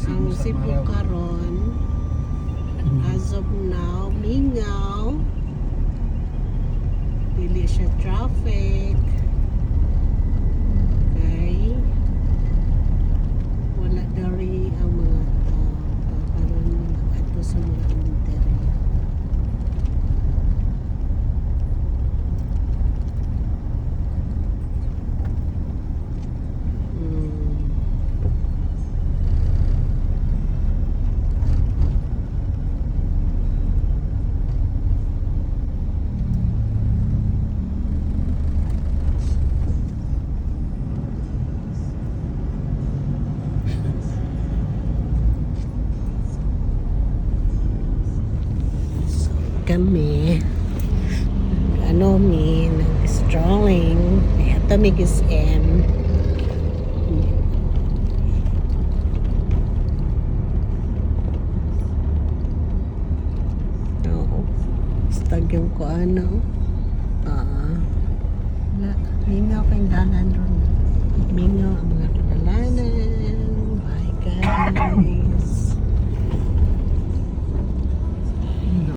Ang Cebu karon as of now mingaw, dili siya traffic, okay, wala dari ang mga karon ato sa mga interior. Kami nag-strolling eto may SM stag yung ko wala, hindi nga kayong dalan ron